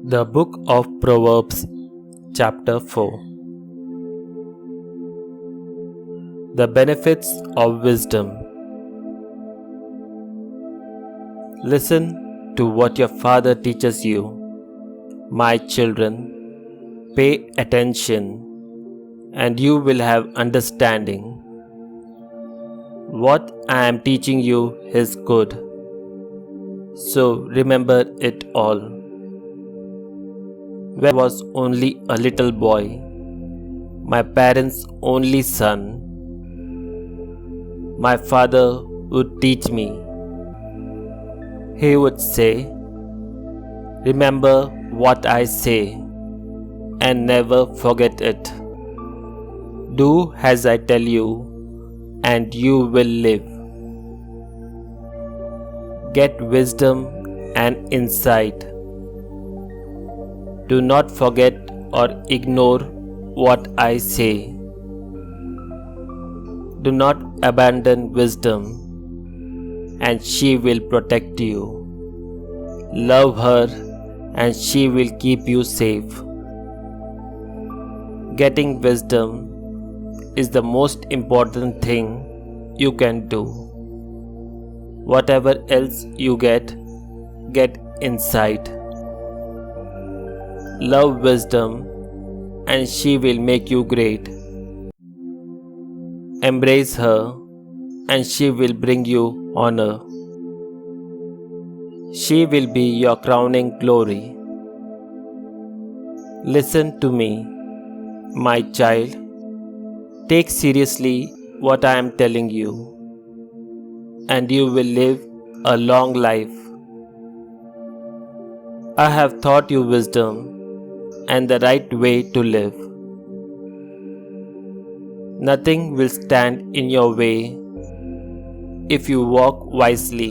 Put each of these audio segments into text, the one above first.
The Book of Proverbs, Chapter 4. The Benefits of Wisdom. Listen to what your father teaches you. My children, pay attention, and you will have understanding. What I am teaching you is good, so remember it all. When I was only a little boy, my parents' only son, my father would teach me. He would say, "Remember what I say and never forget it. Do as I tell you, and you will live. Get wisdom and insight. Do not forget or ignore what I say. Do not abandon wisdom, and she will protect you. Love her, and she will keep you safe." Getting wisdom is the most important thing you can do. Whatever else you get insight. Love wisdom, and she will make you great. Embrace her, and she will bring you honor. She will be your crowning glory. Listen to me, my child. Take seriously what I am telling you, and you will live a long life. I have taught you wisdom and the right way to live. Nothing will stand in your way if you walk wisely,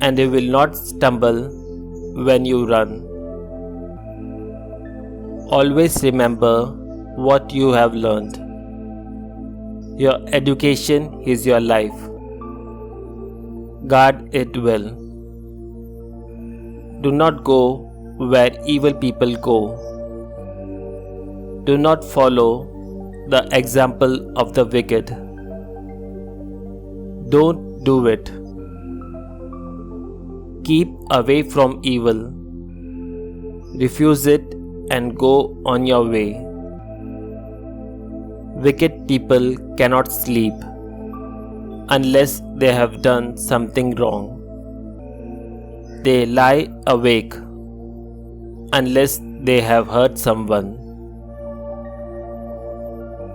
and you will not stumble when you run. Always remember what you have learned. Your education is your life. Guard it well. Do not go where evil people go. Do not follow the example of the wicked. Don't do it. Keep away from evil. Refuse it and go on your way. Wicked people cannot sleep unless they have done something wrong. They lie awake unless they have hurt someone.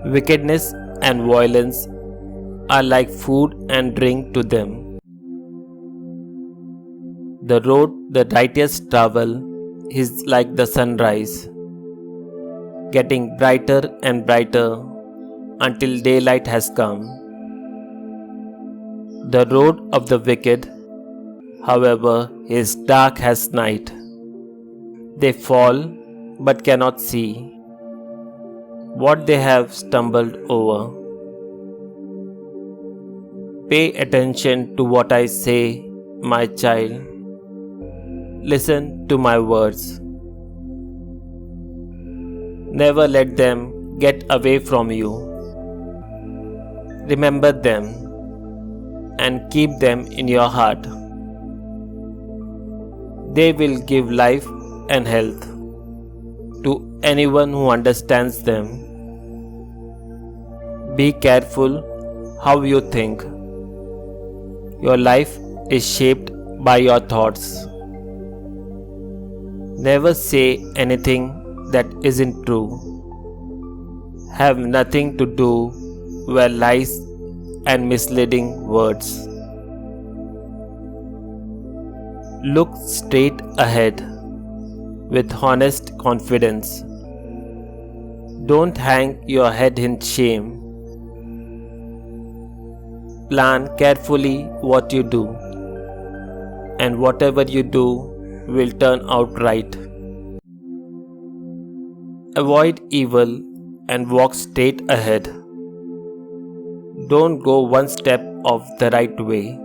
Wickedness and violence are like food and drink to them. The road the righteous travel is like the sunrise, getting brighter and brighter until daylight has come. The road of the wicked, however, is dark as night. They fall but cannot see what they have stumbled over. Pay attention to what I say, my child. Listen to my words. Never let them get away from you. Remember them and keep them in your heart. They will give life and health to anyone who understands them. Be careful how you think. Your life is shaped by your thoughts. Never say anything that isn't true. Have nothing to do with lies and misleading words. Look straight ahead with honest confidence. Don't hang your head in shame. Plan carefully what you do, and whatever you do will turn out right. Avoid evil and walk straight ahead. Don't go one step off the right way.